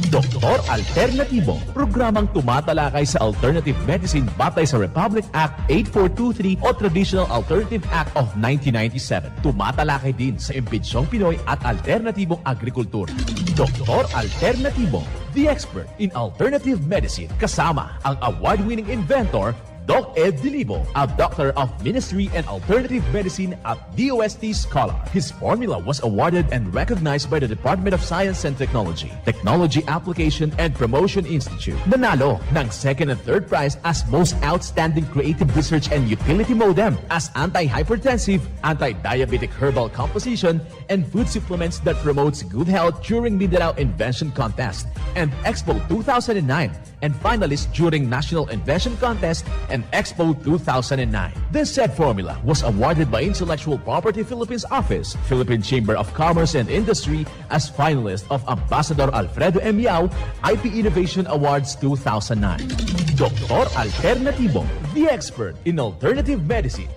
Doktor Alternatibo, programang tumatalakay sa alternative medicine batay sa Republic Act 8423 o Traditional Alternative Act of 1997. Tumatalakay din sa impinsyong Pinoy at alternatibong agrikultura. Doktor Alternatibo, the expert in alternative medicine, kasama ang award-winning inventor Doc Ed Dilibo, a doctor of ministry and alternative medicine at DOST Scholar. His formula was awarded and recognized by the Department of Science and Technology, Technology Application and Promotion Institute. Nanalo ng second and third prize as Most Outstanding Creative Research and Utility Modem, as anti-hypertensive, anti-diabetic herbal composition, and food supplements that promotes good health during Mindanao Invention Contest and Expo 2009, and finalist during National Invention Contest and Expo 2009. This said formula was awarded by Intellectual Property Philippines Office, Philippine Chamber of Commerce and Industry as finalist of Ambassador Alfredo M. Yao IP Innovation Awards 2009. Doktor Alternatibo, the expert in alternative medicine.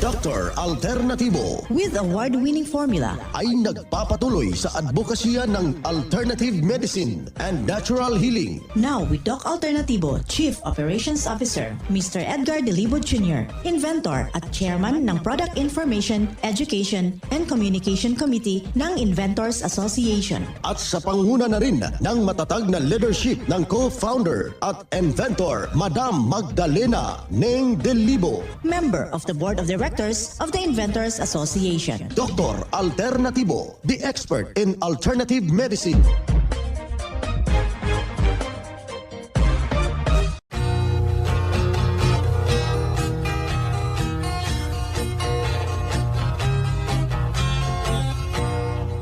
Dr. Alternatibo with award-winning formula ay nagpapatuloy sa advokasya ng alternative medicine and natural healing. Now with Doc Alternatibo, Chief Operations Officer, Mr. Edgar Dilibo Jr., Inventor at Chairman ng Product Information, Education and Communication Committee ng Inventors Association. At sa panguna na rin ng matatag na leadership ng co-founder at inventor, Madam Magdalena Neng Dilibo. Member of the Board of Directors of the Inventors Association. Dr. Alternatibo, the expert in alternative medicine.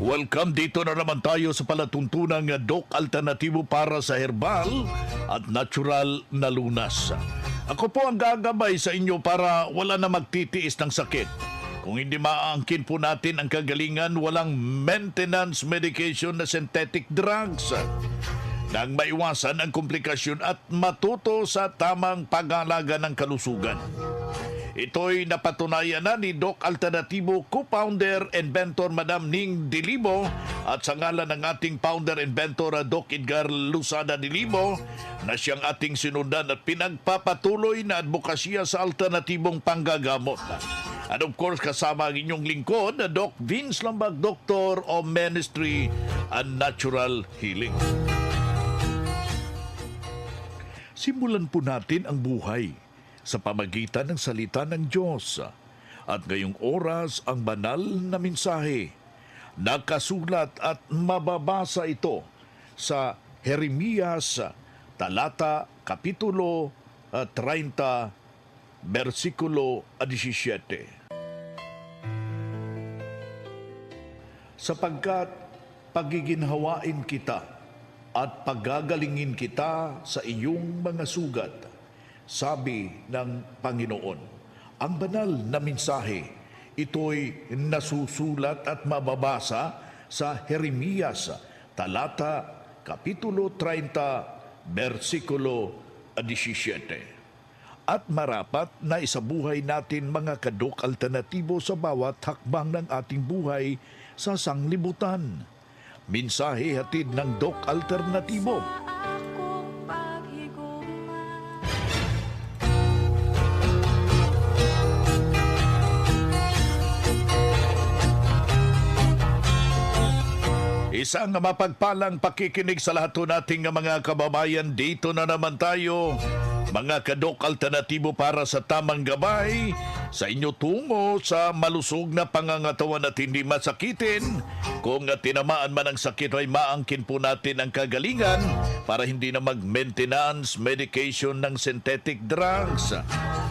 Welcome, dito na naman tayo sa palatuntunang Doc Alternatibo para sa herbal at natural na lunas. Ako po ang gagabay sa inyo para wala na magtitiis ng sakit. Kung hindi maaangkin po natin ang kagalingan, walang maintenance medication na synthetic drugs. Nang maiwasan ang komplikasyon at matuto sa tamang pag-aalaga ng kalusugan. Ito'y napatunayan na ni Doc Alternatibo, co-founder, inventor Madam Ning Dilibo at sa ngalan ng ating founder-inventor Doc Edgar Lusada Dilibo na siyang ating sinundan at pinagpapatuloy na advokasya sa alternatibong panggagamot. And of course, kasama ang inyong lingkod, Doc Vince Lambag, Doctor of Ministry and Natural Healing. Simulan po natin ang buhay sa pamagitan ng salita ng Diyos. At ngayong oras ang banal na mensahe. Nakasulat at mababasa ito sa Jeremias, talata, kapitulo 30, versikulo 17. Sapagkat pagiginhawain kita at pagagalingin kita sa iyong mga sugat, sabi ng Panginoon. Ang banal na mensahe, ito'y nasusulat at mababasa sa Jeremias, talata, kapitulo 30, versikulo 17. At marapat na isabuhay natin mga kadok alternatibo sa bawat hakbang ng ating buhay sa sanglibutan. Mensahe hatid ng Doc Alternatibo. Isang mapagpalang pakikinig sa lahat nating mga kababayan. Dito na naman tayo, mga kadok alternatibo para sa tamang gabay sa inyo tungo sa malusog na pangangatawan at hindi masakitin. Kung tinamaan man ang sakit ay maangkin po natin ang kagalingan para hindi na mag-maintenance medication ng synthetic drugs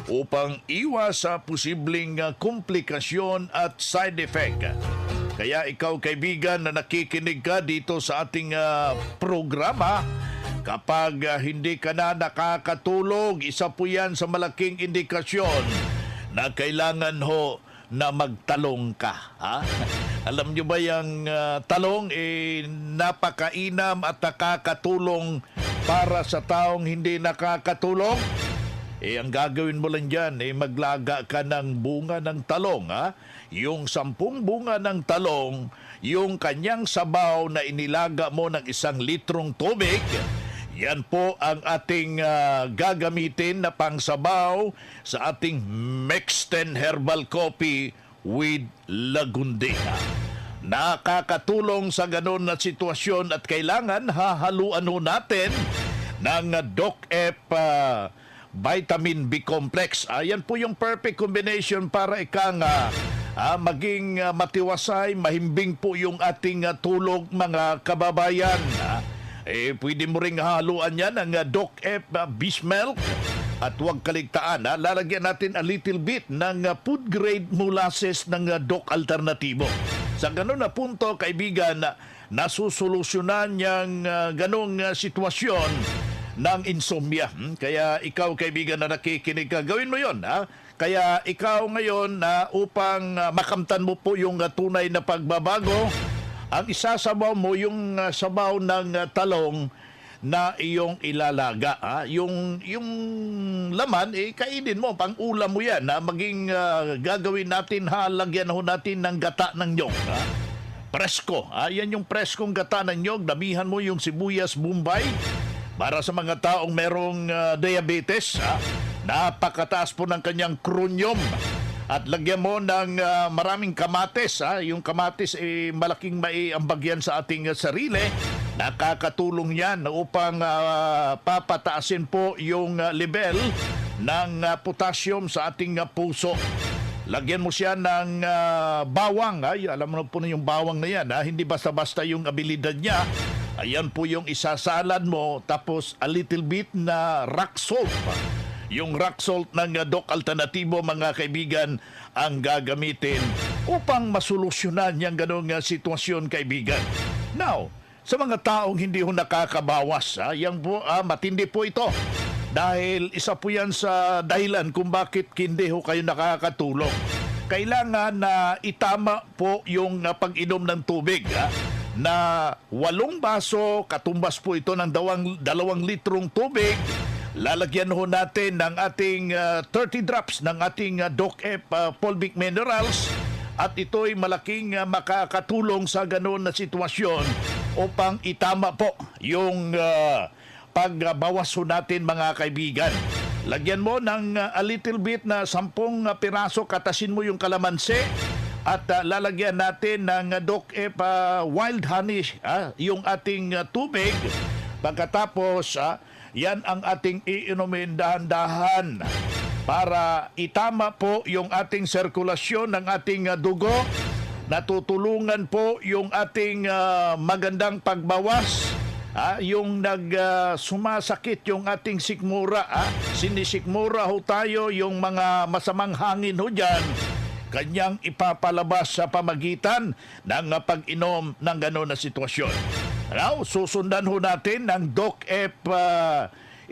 upang iwas sa posibleng komplikasyon at side effect. Kaya ikaw kaibigan na nakikinig ka dito sa ating programa, kapag hindi ka na nakakatulog, isa po yan sa malaking indikasyon na kailangan ho na magtalong ka. Ha? Alam nyo ba yung talong napakainam at nakakatulong para sa taong hindi nakakatulong? Ang gagawin mo lang dyan, maglaga ka ng bunga ng talong. Ha? yung 10 bunga ng talong, yung kanyang sabaw na inilaga mo ng 1 litrong tubig, yan po ang ating gagamitin na pangsabaw sa ating Mexten Herbal Coffee with Lagundera. Nakakatulong sa ganun na sitwasyon at kailangan hahaluan ho natin ng Doc-F Vitamin B Complex. Ayan po yung perfect combination para maging matiwasay, mahimbing po yung ating tulog mga kababayan. Pwede mo ring haluan yan ng Doc-F Beef Milk. At huwag kaligtaan, lalagyan natin a little bit ng food grade molasses ng Doc Alternativo. Sa ganun na punto, kaibigan, nasusolusyonan niyang ganong sitwasyon ng insomnia. Kaya ikaw, kaibigan na nakikinig ka, gawin mo yon. Kaya ikaw ngayon, upang makamtan mo po yung tunay na pagbabago, ang isasabaw mo yung sabaw ng talong na iyong ilalaga. Yung laman, kainin mo, pang ulam mo yan. Maging gagawin natin, lagyan ho natin ng gata ng nyog. Presko. Yan yung preskong gata ng nyog. Damihan mo yung sibuyas Bombay. Para sa mga taong merong diabetes, napakataas po ng kanyang chromium. At lagyan mo ng maraming kamatis. Yung kamatis malaking maiambag yan sa ating sarili. Nakakatulong yan upang papataasin po yung level ng potassium sa ating puso. Lagyan mo siya ng bawang. Alam mo po na yung bawang na yan. Hindi basta-basta yung abilidad niya. Ayan po yung isasalad mo. Tapos a little bit na rock salt. Yung rock salt ng Doc Alternativo, mga kaibigan, ang gagamitin upang masolusyonan yung ganong sitwasyon, kaibigan. Now, sa mga taong hindi ho nakakabawas, yan po, matindi po ito. Dahil isa po yan sa dahilan kung bakit hindi ho kayo nakakatulong. Kailangan na itama po yung pag-inom ng tubig. Na 8 baso, katumbas po ito ng 2 litrong tubig. Lalagyan ho natin ng ating 30 drops ng ating Doc-F Fulvic Minerals at ito'y malaking makakatulong sa ganoon na sitwasyon upang itama po yung pagbawas ho natin, mga kaibigan. Lagyan mo ng a little bit na 10 piraso, katasin mo yung kalamansi at lalagyan natin ng Doc-F Wild Honey, yung ating tubig. Pagkatapos, yan ang ating iinumin dahan-dahan para itama po yung ating sirkulasyon ng ating dugo. Natutulungan po yung ating magandang pagbawas. Yung sumasakit yung ating sikmura. Sinisikmura ho tayo, yung mga masamang hangin ho dyan. Kanyang ipapalabas sa pamagitan ng pag-inom ng gano'n na sitwasyon. Now, susundan ho natin ng Doc-F,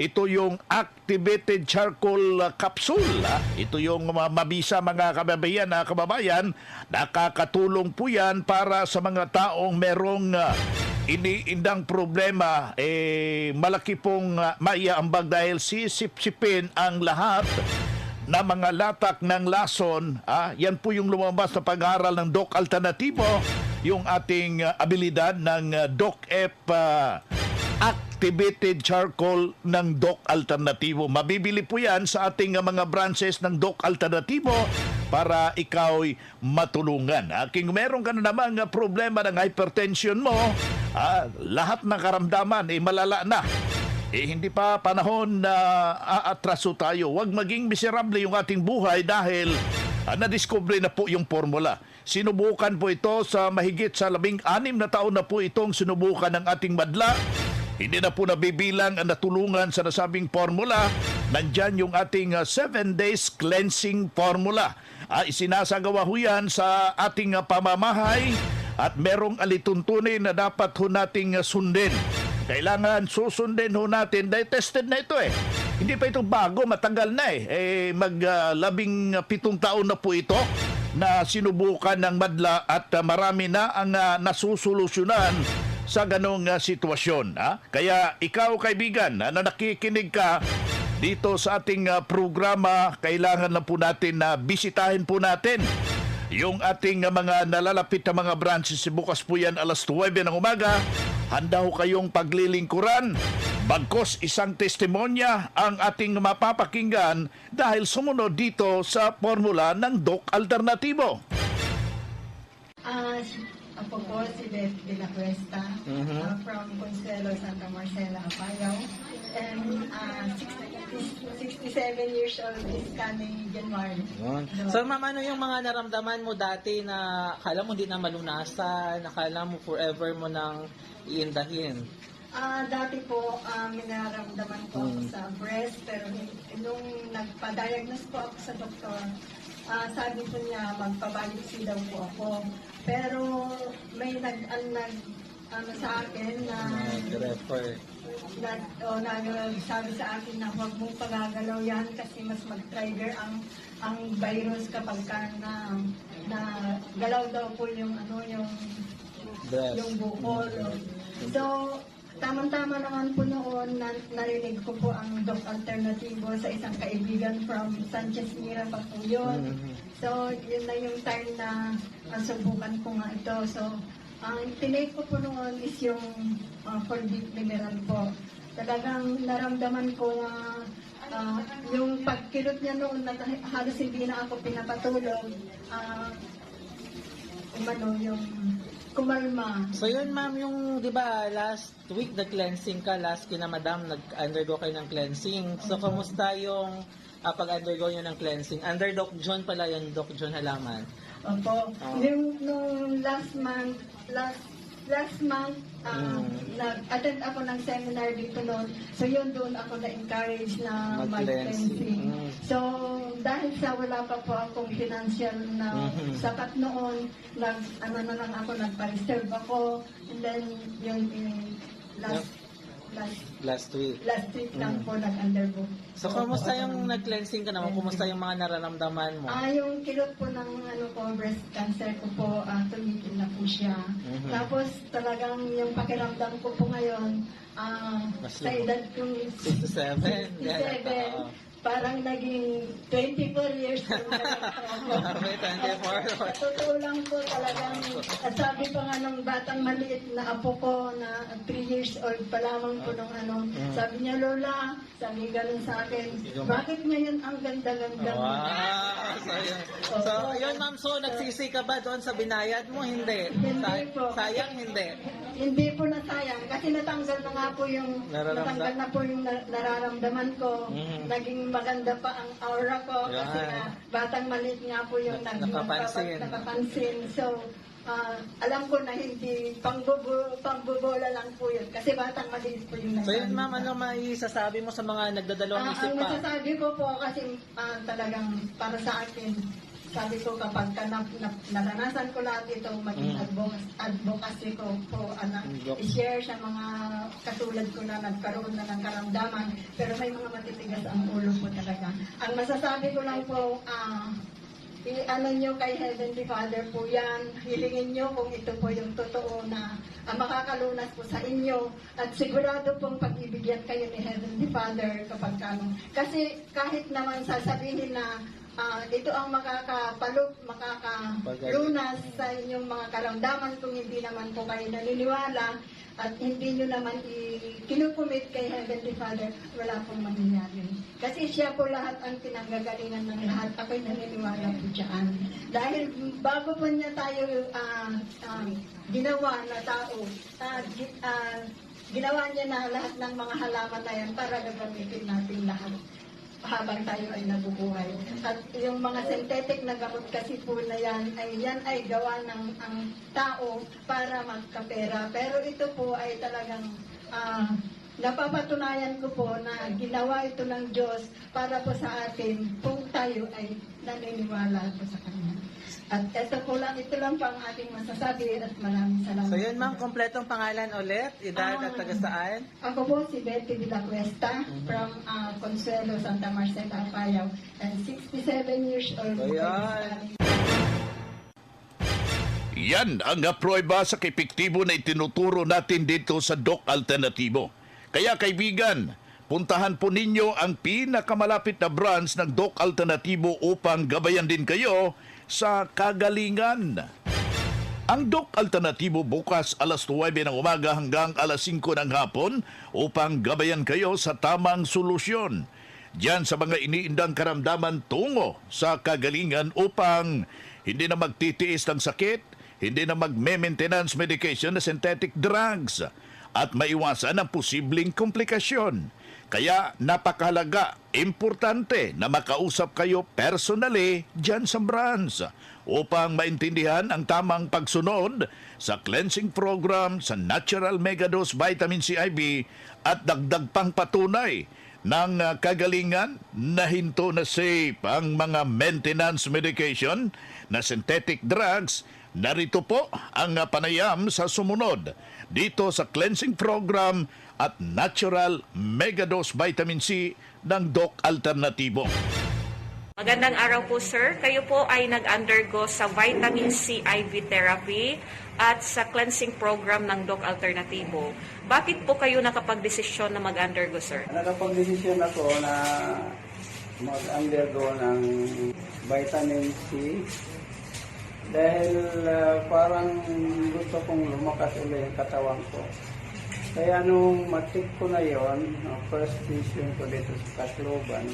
ito yung activated charcoal capsule. Ito yung mabisa, mga kababayan. Nakakatulong po yan para sa mga taong merong iniindang problema. Malaki pong maiaambag dahil sisip-sipin ang lahat na mga latak ng lason. Yan po yung lumabas na pag-aaral ng Doc Alternativo, yung ating abilidad ng Doc-F Activated Charcoal ng Doc Alternativo. Mabibili po yan sa ating mga branches ng Doc Alternativo para ikaw'y matulungan. Kung meron ka na naman problema ng hypertension mo, lahat ng karamdaman malala na. Hindi pa panahon na aatraso tayo. Huwag maging miserable yung ating buhay dahil na-discover na po yung formula. Sinubukan po ito sa mahigit sa 16 na taon na po itong sinubukan ng ating madla. Hindi na po nabibilang ang natulungan sa nasabing formula. Nandyan yung ating 7 days cleansing formula. Isinasagawa ho yan sa ating pamamahay at merong alituntunin na dapat ho nating sundin. Kailangan susundin ho natin dahil tested na ito Hindi pa ito bago, matagal na mag-17 taon na po ito na sinubukan ng madla at marami na ang nasusolusyonan sa ganong sitwasyon. Kaya ikaw, kaibigan, na nakikinig ka dito sa ating programa, kailangan lang po natin na bisitahin po natin yung ating mga nalalapit na mga branches. Bukas po yan alas 9 ng umaga. Handa ho kayong paglilingkuran. Bagkos isang testimonya ang ating mapapakinggan dahil sumunod dito sa formula ng Doc Alternatibo. Ako po si Beth de la Cuesta from Consuelo, Santa Marcela, Apayao. And 67 years old this coming January. So ma'am, ano yung mga naramdaman mo dati na akala mo hindi na malunasan, akala mo forever mo nang iindahin? Dati po, minaramdaman ko ako sa breast, pero nung nagpa-diagnose po ako sa doktor, sabi po niya magpa-biopsy daw po ako. Pero may ano sa akin na Refer. sabi sa akin na huwag mong pagagalaw yan kasi mas mag-trigger ang virus kapag na galaw daw po yung Breast. yung bukol. So, tamang-tama naman po noon, narinig ko po ang Doc Alternatibo sa isang kaibigan from Sanchez Mira pa po yun. So, yun na yung time na subukan ko nga ito. So, ang tinake ko po noon is yung for deep mineral po. Talagang naramdaman ko na yung pagkilot niya noon, na halos hindi na ako pinapatulog. Yung kumalma. So yun ma'am, yung di ba last week nag-cleansing ka, last kina madam nag-undergo kayo ng cleansing. So kamusta yung pag-undergo nyo ng cleansing? Under Doc John pala yun, Doc John Halaman. Opo. Nung last month, nag-attend ako ng seminar dito noon. So yun, doon ako na-encourage na mag-cleansing. So dahil sa wala pa po akong financial na sapat noon, nagpa-reserve ako. And then yung Last week. last week lang po nag-undergo. So kamusta yung nag-cleansing ka naman? Kumusta yung mga nararamdaman mo? Yung kilot po ng breast cancer ko po, tumigil na po siya. Tapos talagang yung pakiramdam ko po ngayon, sa edad kong 67? 67, parang naging 24 years old. Grabe, 24. Sa totoo lang po talagang, sabi pa nga ng batang maliit na apo ko na 3 years old pa lamang po nung sabi niya, Lola, sabi gano'n sa akin, bakit ngayon ang ganda-ganda mo? Wow! So, yun ma'am, so nagsisi ka ba doon sa binayad mo? Hindi. Hindi po. Sayang, hindi. Hindi po nasayang kasi natanggal na nga po yung nararamdaman ko. Naging maganda pa ang aura ko kasi nga batang maliit nga po yung nakapansin. So, alam ko na hindi pangbubola lang po yun kasi batang maliit po yung So yun ma'am, ano maisasabi mo sa mga nagdadalawang isip ang pa? masasabi ko po kasi talagang para sa akin, sabi ko kapag naranasan ko lahat ito, maging advocacy ko po, i-share sa mga katulad ko na nagkaroon na ng karamdaman, pero may mga matitigas ang ulo po talaga. Ang masasabi ko lang po, i-ano nyo kay Heavenly Father po yan, hilingin nyo kung ito po yung totoo na makakalunas po sa inyo at sigurado pong pag-ibigyan kayo ni Heavenly Father kapag kano. Kasi kahit naman sasabihin na ito ang makakalunas sa inyong mga karamdaman kung hindi naman po kayo naniniwala at hindi nyo naman kinukumit kay Heavenly Father, wala pong mangyayari. Kasi siya po lahat ang pinanggagalingan ng lahat. Ako'y naniniwala po dyan. Dahil bago po niya tayo ginawa na tao, ginawa niya na lahat ng mga halaman na yan para gagamitin natin lahat habang tayo ay nabubuhay. At yung mga synthetic na gamot kasi po na yan ay gawa ng ang tao para magkapera. Pero ito po ay talagang napapatunayan ko po na ginawa ito ng Diyos para po sa atin kung tayo ay naniniwala po sa Kanya. At ito lang po ang ating masasabi at maraming salamat. So yun ma'am, kompletong pangalan ulit, edad at taga saan? Ako po si Betty de la Cuesta from Consuelo, Santa Marcela, Apayao, and 67 years old. Ayan. Yan ang prueba sa epektibo na itinuturo natin dito sa Doc Alternatibo. Kaya kaibigan, puntahan po ninyo ang pinakamalapit na branch ng Doc Alternatibo upang gabayan din kayo sa kagalingan. Ang Doc Alternatibo bukas alas 9 ng umaga hanggang alas 5 ng hapon upang gabayan kayo sa tamang solusyon. Diyan sa mga iniindang karamdaman tungo sa kagalingan upang hindi na magtitiis ng sakit, hindi na magme-maintenance medication na synthetic drugs at maiwasan ang posibleng komplikasyon. Kaya napakahalaga, importante na makausap kayo personally dyan sa branch upang maintindihan ang tamang pagsunod sa cleansing program sa Natural Megadose Vitamin C IV at dagdag pang patunay ng kagalingan na hinto na safe ang mga maintenance medication na synthetic drugs. Narito po ang panayam sa sumunod dito sa cleansing program at Natural Megadose Vitamin C ng Doc Alternatibo. Magandang araw po sir. Kayo po ay nag-undergo sa vitamin C IV therapy at sa cleansing program ng Doc Alternativo. Bakit po kayo nakapag-desisyon na mag-undergo sir? Nakapag-desisyon ako na mag-undergo ng vitamin C dahil parang gusto kong lumakas ulit yung katawan ko. Kaya nung matik ko na yon, first session ko dito sa Tacloban,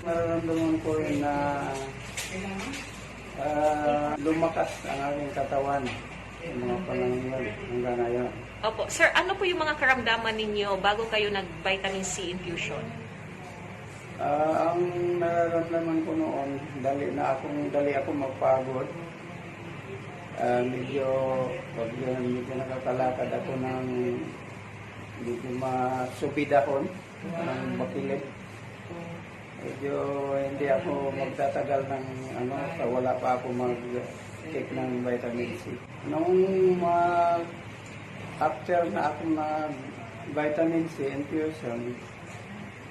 nararamdaman ko rin na lumakas ang aking katawan yung mga panahon yun, hanggang ngayon. Opo. Sir, ano po yung mga karamdaman ninyo bago kayo nag-vitamin C infusion? Ang nararamdaman ko noon, dali ako magpagod. Medyo nakakalakad ako ng medyo masubid ako ng bakilid. Medyo hindi ako magtatagal ng wala pa ako mag-take ng vitamin C. Nung after na ako vitamin C infusion,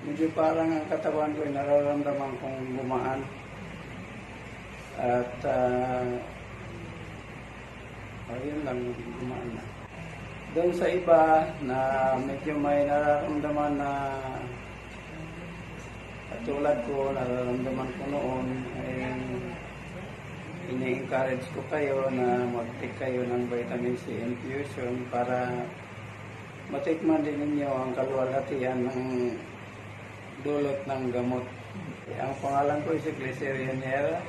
medyo parang ang katawan ko ay nararamdaman kong gumaan. At ayun lang, gumaan na. Doon sa iba na medyo may nararamdaman na katulad ko, nararamdaman ko noon, ay ini-encourage ko kayo na mag-take kayo ng vitamin C infusion para matikman din ninyo ang kaluwalhatian ng dulot ng gamot. Ang pangalan ko ay si Glyceria Niera,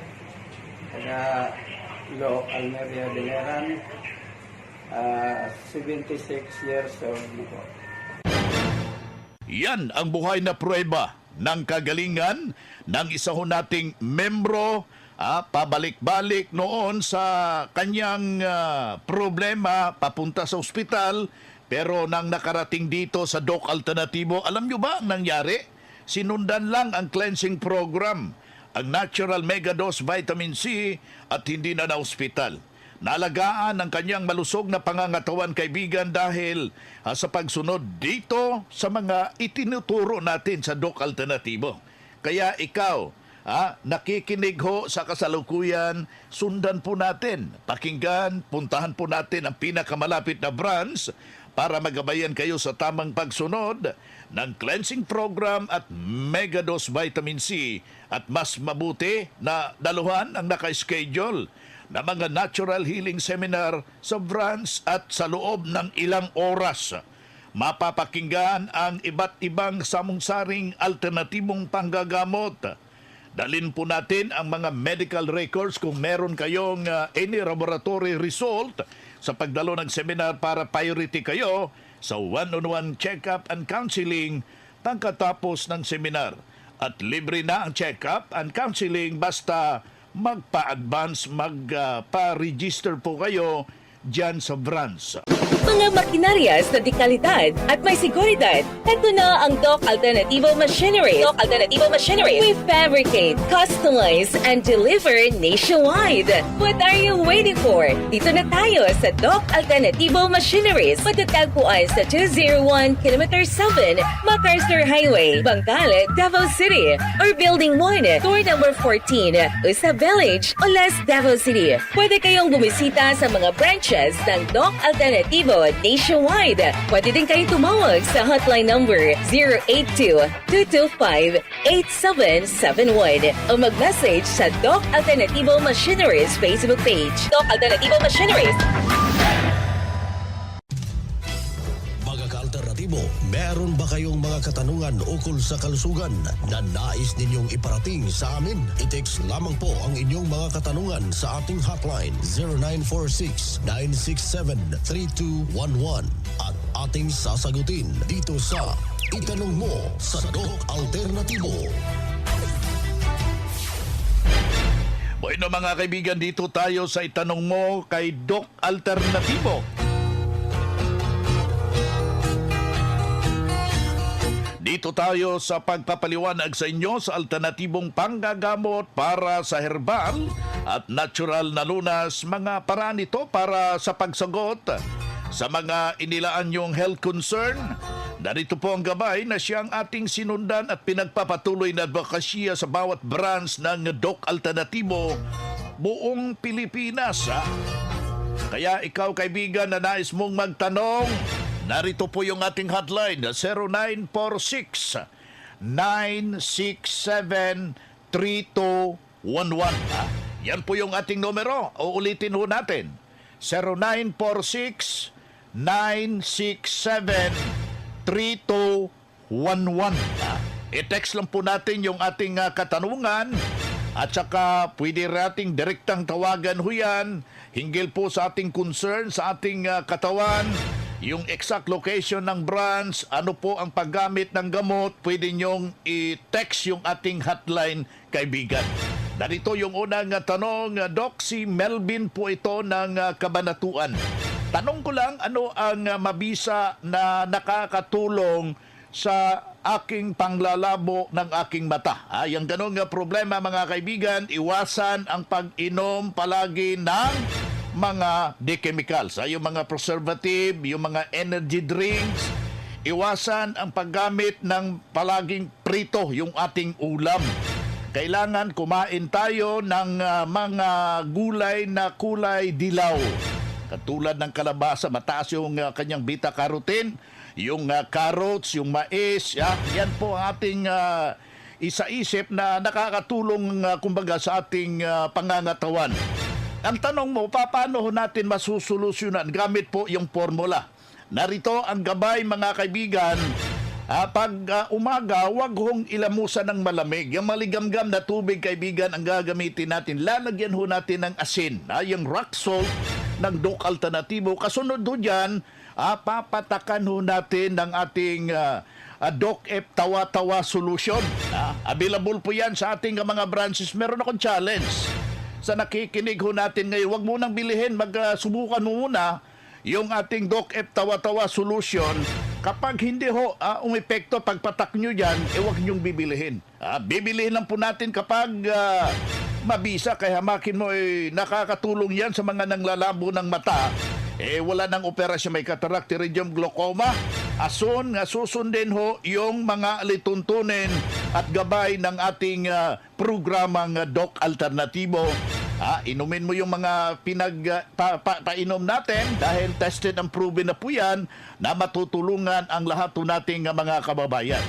taga Looc, Almeria, Biliran, 76 years old na po. Yan ang buhay na pruweba ng kagalingan ng isa ho nating membro, pabalik-balik noon sa kanyang problema papunta sa ospital, pero nang nakarating dito sa Doc Alternativo, alam nyo ba ang nangyari? Sinundan lang ang cleansing program, ang Natural Megadose Vitamin C, at hindi na na-ospital. Naalagaan ang kanyang malusog na pangangatawan, kaibigan, dahil sa pagsunod dito sa mga itinuturo natin sa Doc Alternativo. Kaya ikaw, nakikinig ho sa kasalukuyan, sundan po natin, pakinggan, puntahan po natin ang pinakamalapit na branch para magabayan kayo sa tamang pagsunod ng cleansing program at Megadose Vitamin C, at mas mabuti na daluhan ang naka-schedule na mga natural healing seminar sa branch at sa loob ng ilang oras. Mapapakinggan ang iba't ibang samung-saring alternatibong panggagamot. Dalin po natin ang mga medical records kung meron kayong any laboratory result sa pagdalo ng seminar para priority kayo sa one-on-one check-up and counseling pagkatapos ng seminar. At libre na ang check-up and counseling basta magpa-advance, magpa-register po kayo dyan sa branch. Mga makinarias na dekalidad at may seguridad. Ito na ang Doc Alternativo Machinery. Doc Alternativo Machinery. We fabricate, customize, and deliver nationwide. What are you waiting for? Dito na tayo sa Doc Alternativo Machineries. Matatagpuan sa 201 km 7 MacArthur Highway, Bangkalet, Davao City. Or Building 1, Door number 14, Usa Village, Olas, Davao City. Pwede kayong bumisita sa mga branches ng Doc Alternativo Negro nationwide. Pwede din kayo tumawag sa hotline number 082-225-8771 o mag-message sa Doc Alternativo Machineries Facebook page. Doc Alternativo Machineries. Mga ka-alternatibo, meron ba kayong mga katanungan ukol sa kalusugan na nais ninyong iparating sa amin? I-text lamang po ang inyong mga katanungan sa ating hotline 0946-967-3211 at ating sasagutin dito sa Itanong Mo sa Doc Alternatibo. Bueno mga kaibigan, dito tayo sa Itanong Mo kay Doc Alternatibo. Dito tayo sa pagpapaliwanag sa inyo sa alternatibong panggagamot para sa herbal at natural na lunas. Mga paraan ito para sa pagsagot sa mga inilaan yung health concern. Narito po ang gabay na siyang ating sinundan at pinagpapatuloy na advokasya sa bawat branch ng Doc Alternatibo buong Pilipinas. Kaya ikaw kaibigan na nais mong magtanong, narito po yung ating hotline, 0946-967-3211. Yan po yung ating numero. Uulitin ho natin. 0946-967-3211. I-text lang po natin yung ating katanungan at saka pwede nating direktang tawagan ho yan hinggil po sa ating concern sa ating katawan. Yung exact location ng branch, ano po ang paggamit ng gamot, pwede nyong i-text yung ating hotline, kaibigan. Narito yung unang tanong, Doc, si Melvin po ito ng Kabanatuan. Tanong ko lang, ano ang mabisa na nakakatulong sa aking panglalabo ng aking mata? Yung ganong problema mga kaibigan, iwasan ang pag-inom palagi ng mga de-chemicals, yung mga preservative, yung mga energy drinks. Iwasan ang paggamit ng palaging prito yung ating ulam. Kailangan kumain tayo ng mga gulay na kulay dilaw. Katulad ng kalabasa, mataas yung kanyang beta-carotene, yung carrots, yung mais, yan po ang ating isa-isip na nakakatulong kumbaga sa ating pangangatawan. Ang tanong mo, paano natin masusolusyonan gamit po yung formula? Narito ang gabay mga kaibigan. Pag umaga, wag hong ilamusan ng malamig. Yung maligamgam na tubig kaibigan ang gagamitin natin. Lalagyan ho natin ng asin. Yung rock salt ng Doc Alternatibo. Kasunod ho dyan, papatakan ho natin ng ating Doc F Tawa-Tawa Solution. Available po yan sa ating mga branches. Meron akong challenge sa nakikinig ho natin ngayon. Huwag mo nang bilihin, magsubukan mo muna yung ating Doc F Tawa-Tawa Solution. Kapag hindi ho umepekto, pagpatak nyo dyan, huwag nyong bibilihin. Bibilihin lang po natin kapag mabisa, kaya hamakin mo, nakakatulong yan sa mga nanglalabo ng mata. Wala nang operasyon, may cataract, iridium, glaucoma. Susundin ho yung mga lituntunin at gabay ng ating programang Doc Alternatibo. Inumin mo yung mga pinagpainom natin dahil tested and proven na po yan na matutulungan ang lahat po nating mga kababayan.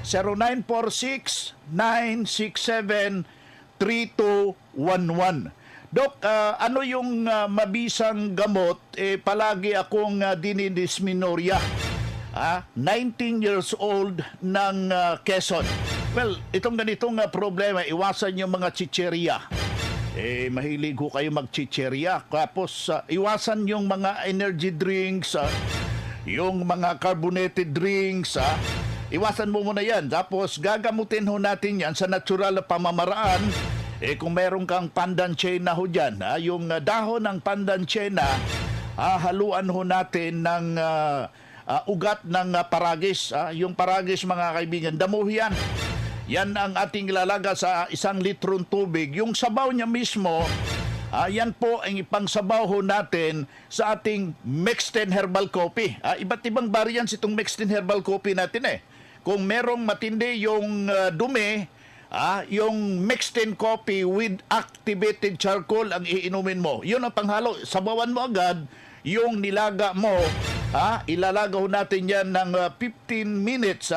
0946-967-3211. Dok, ano yung mabisang gamot? Palagi akong dinidismenorrhea. 19 years old ng Quezon. Well, itong ganitong problema, iwasan yung mga chicheria. Mahilig ko kayo mag-chicheria. Tapos, iwasan yung mga energy drinks, yung mga carbonated drinks. Iwasan mo muna yan. Tapos, gagamutin ho natin yan sa natural na pamamaraan. Kung meron kang pandansyena ho dyan, yung dahon ng pandansyena, haluan ho natin ng ugat ng paragis. Yung paragis mga kaibigan, damo yan. Yan ang ating ilalaga sa 1 litrong tubig. Yung sabaw niya mismo, yan po ang ipangsabaw ho natin sa ating mixed herbal coffee. Iba't ibang variants itong mixed herbal coffee natin Kung merong matindi yung dumi, yung mixed in coffee with activated charcoal ang iinumin mo. Yun ang panghalo. Sabawan mo agad yung nilaga mo, ilalagaw natin yan ng 15 minutes,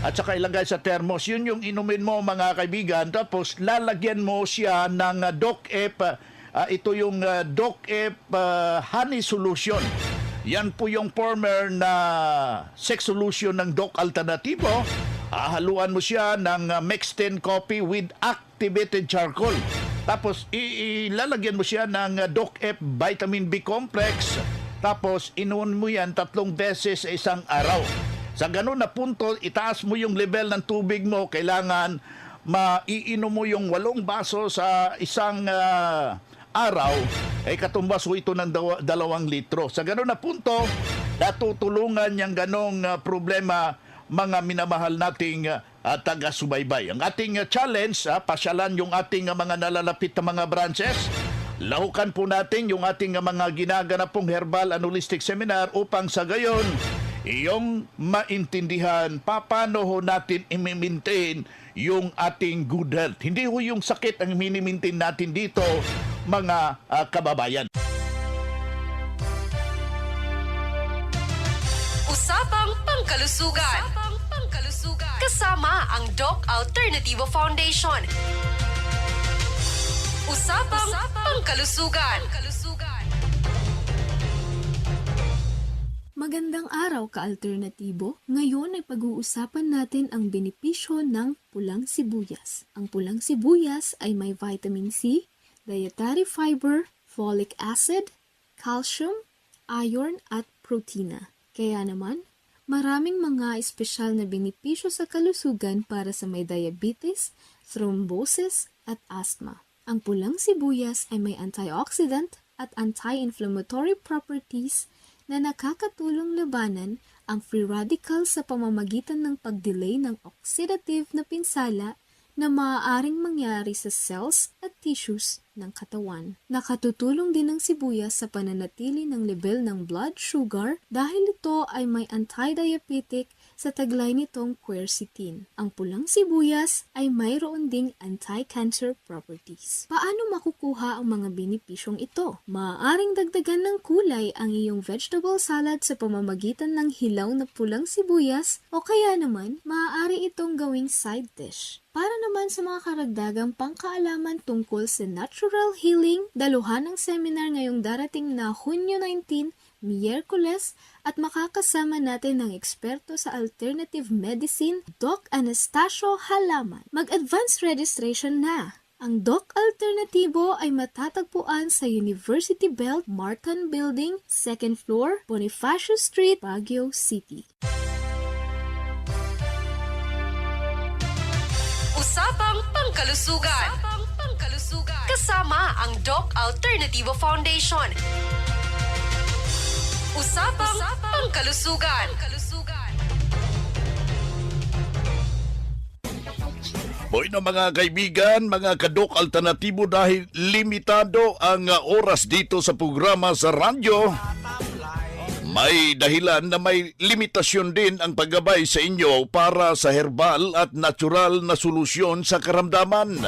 at saka ilagay sa thermos. Yun yung inumin mo, mga kaibigan. Tapos lalagyan mo siya ng DocEP. Ito yung DocEP Honey Solution. Yan po yung former na sex solution ng Doc Alternativo. Haluan mo siya ng mixed-in coffee with activated charcoal. Tapos ilalagyan mo siya ng DocEP Vitamin B Complex. Tapos inuun mo yan 3 beses sa isang araw. Sa ganun na punto, itaas mo yung level ng tubig mo. Kailangan maiinom mo yung 8 baso sa isang araw, katumbas ho ito ng 2 litro. Sa ganun na punto, natutulungan yung ganong problema, mga minamahal nating taga-subaybay. Ang ating challenge, pasyalan yung ating mga nalalapit na mga branches. Lahukan po natin yung ating mga ginaganapong herbal and holistic seminar upang sa gayon, iyong maintindihan paano ho natin i-maintain yung ating good health. Hindi ho yung sakit ang minimintain natin dito, mga kababayan. Usapang Pangkalusugan. Kasama ang Doc Alternativo Foundation. Usapang Pangkalusugan. Magandang araw, ka-alternatibo. Ngayon ay pag-uusapan natin ang benepisyo ng pulang sibuyas. Ang pulang sibuyas ay may vitamin C, dietary fiber, folic acid, calcium, iron at protina. Kaya naman, maraming mga espesyal na benepisyo sa kalusugan para sa may diabetes, thrombosis at asthma. Ang pulang sibuyas ay may antioxidant at anti-inflammatory properties na nakakatulong labanan ang free radicals sa pamamagitan ng pag-delay ng oxidative na pinsala na maaaring mangyari sa cells at tissues ng katawan. Nakatutulong din ang sibuyas sa pananatili ng level ng blood sugar dahil ito ay may anti-diabetic sa taglay nitong quercetin. Ang pulang sibuyas ay mayroon ding anti-cancer properties. Paano makukuha ang mga benepisyong ito? Maaaring dagdagan ng kulay ang iyong vegetable salad sa pamamagitan ng hilaw na pulang sibuyas o kaya naman maaari itong gawing side dish. Para naman sa mga karagdagang pangkaalaman tungkol sa natural healing, daluhan ng seminar ngayong darating na Hunyo 19, Miyerkules, at makakasama natin ng eksperto sa alternative medicine, Doc Anastasio Halaman. Mag-advance registration na! Ang Doc Alternativo ay matatagpuan sa University Belt, Martin Building, 2nd floor, Bonifacio Street, Baguio City. Usapang Pangkalusugan. Kasama ang Doc Alternativo Foundation. Usapang Pangkalusugan. Boy na mga kaibigan, mga kadok alternatibo, dahil limitado ang oras dito sa programa sa radyo, may dahilan na may limitasyon din ang paggabay sa inyo para sa herbal at natural na solusyon sa karamdaman.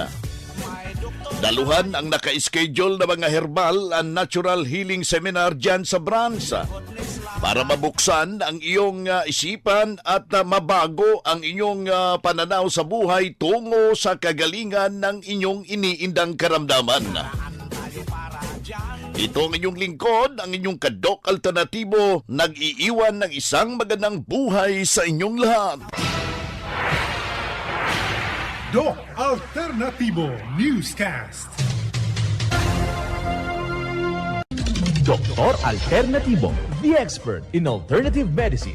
Daluhan ang naka-schedule na mga herbal and natural healing seminar dyan sa branch para mabuksan ang iyong isipan at mabago ang inyong pananaw sa buhay tungo sa kagalingan ng inyong iniindang karamdaman. Ito ang inyong lingkod, ang inyong kadok alternatibo, nag-iiwan ng isang magandang buhay sa inyong lahat. Doc Alternativo Newscast. Doktor Alternativo, the expert in alternative medicine.